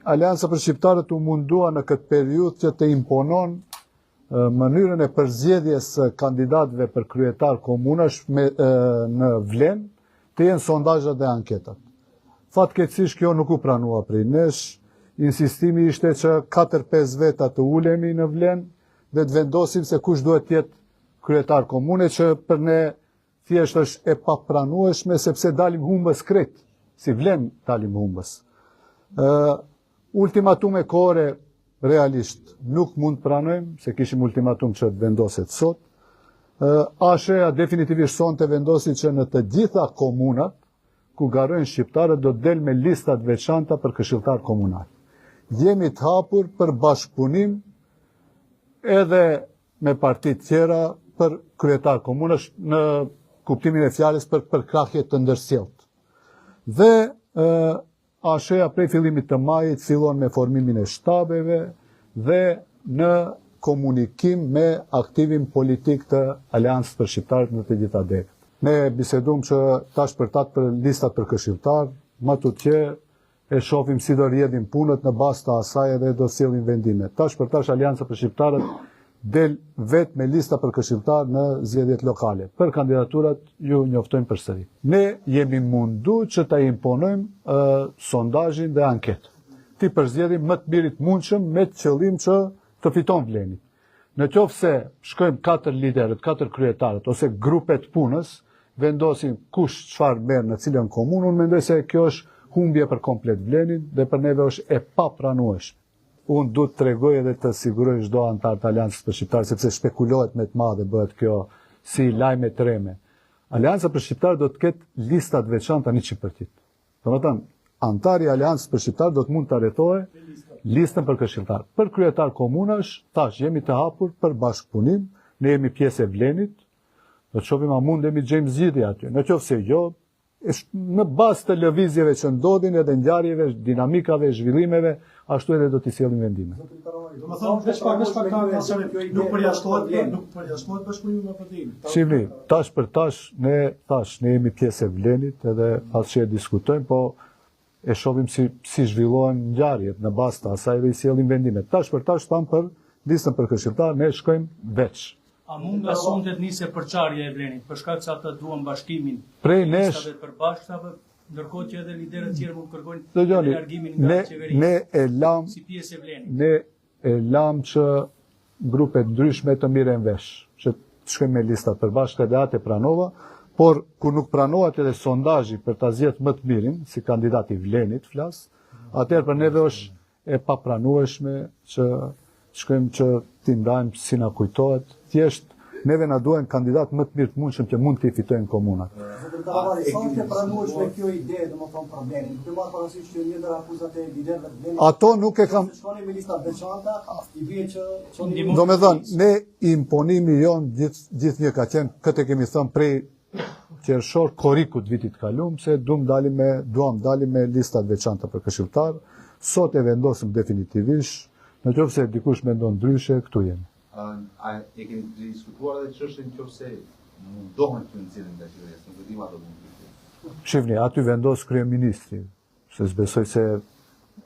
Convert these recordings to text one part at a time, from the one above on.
Alianca për Shqiptarët u mundua në këtë periudhë që të imponon mënyrën e përzgjedhjes së kandidatëve për kryetar komunash në Vlenë të jenë sondazhat dhe anketat. Fatkeqësisht kjo nuk u pranua prej nesh. Insistimi ishte që 4-5 veta të ulemi në Vlenë dhe të vendosim se kush duhet të jetë kryetar komune, që për ne thjesht është e papranueshme sepse dalim humbës krejt, si Vlenë dalim humbës. Ultimatume kohore realisht nuk mund pranojmë, se kishim ultimatum që të vendoset sot. ASHE-ja definitivisht sonte vendosi që në të gjitha komunat ku garojnë shqiptarët do të del me listat veçanta për këshilltar komunal. Jemi të hapur për bashkëpunim edhe me partit tjera për kryetar komunash në kuptimin e fjalës për përkrahje të ndërsjellët. Dhe ASHE-ja prej fillimit të majit fillon me formimin e shtabeve dhe në komunikim me aktivin politik të Aleancës për Shqiptarët në të gjitha dekët. Ne bisedum që tash për tatë për listat për këshilltar, më tutje e shohim si do rrjedhin punët në bazë të asaj edhe do sillin vendime. Tash për tash Aleanca për Shqiptarët del vetë me lista për këshilltar në zgjedhjet lokale. Për kandidaturat ju njoftojmë përsëri. Ne jemi mundu që ta imponojmë sondazhin dhe anketën. Ti përzgjedhim më të mirit mundshëm me qëllim që të fiton Vleni. Në qoftë se shkojmë 4 liderët, 4 kryetarët ose grupet punës, vendosin kush çfarë merr në cilën komunë, unë mendoj se kjo është humbje për komplet Vlenin dhe për neve është e papranueshme. Unë du të tregoj edhe të siguroj çdo antar të Aleancës për Shqiptarët, sepse shpekulohet me të madhe bëhet kjo si lajme treme. Aleanca për Shqiptarët do të ketë listat veçanta 100%. Domethënë, antari i Aleancës për Shqiptarët do të mund të arretohej listën për këshilltar. Për kryetar komunash, tash jemi të hapur për bashkëpunim, ne jemi pjesë e Vlenit, do të shohim a mundemi të gjejmë zgjidhje aty. Në qoftë se jo, në bazë të lëvizjeve që ndodhin edhe ngjarjeve, dinamikave, zhvillimeve, ashtu edhe do t'i sjellim vendime. Domethënë veç pak nuk përjashtohet Vleni, nuk përjashtohet bashkëpunimi me PD-n. Shihni, tash për tash ne jemi pjesë e Vlenit edhe asgjë diskutojmë, po e shohim si zhvillohen ngjarjet në bazë të asaj dhe i sjellim vendime. Tash për tash tham për listën për këshilltar, ne shkojmë veç. A mund nga sonte të nisë përçarja e Vlenit, për shkak se ata duan bashkimin prej nesh listave të përbashkëtave, ndërkohë që edhe liderët e tjerë mund kërkojnë largimin nga qeveria. Ne si pjesë e Vlenit. Ne e lam që grupe ndryshme të mirën vesh, që të shkojmë me listat përbashkëta dhe atë pranova, por kur nuk pranohet edhe sondazhi për ta zgjedhur më të mirin si kandidat i Vlenit flas, atëherë për neve është e papranueshme që shkojmë që t'i ndajmë si na kujtohet. Thjesht neve na duhen kandidat më të mirë të mundshëm që mund t'i fitojnë komunat. Sa është e pranueshme kjo ide, domethënë për Vlenin? Të marr parasysh që një ndër akuzat e liderëve të Vlenit. Ato nuk e kam. Shkoni me lista veçanta, i bie që Domethënë, ne imponimi jon gjithnjë ka qenë, këtë kemi thënë prej qershor korrikut vitit kaluam, se duam dalim me listat veçanta për këshilltar. Sot e vendosëm definitivisht. Në qoftë se dikush mendon ndryshe, këtu jemi. A e keni diskutuar edhe çështjen nëse mundohen të nxjerrin nga qeveria, nuk e di ato mund. Shihni, aty vendos kryeministri, se s'besoj se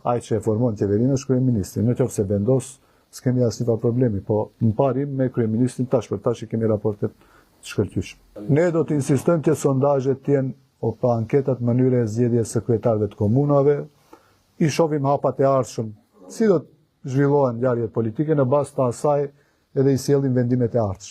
ai që e formon qeverinë është kryeministri. Në qoftë se vendos, s'kemi asnjë problemi, po në parim me kryeministrin tash për tash i kemi raportet të shkëlqyeshme. Ne do të insistojmë që sondazhet të jenë pa anketat mënyre e zgjedhjes së kryetarëve të komunave, i shohim hapat e ardhshëm, si do të zhvillohen ngjarjet politike në bazë të asaj edhe i sjellim vendimet e ardhshme.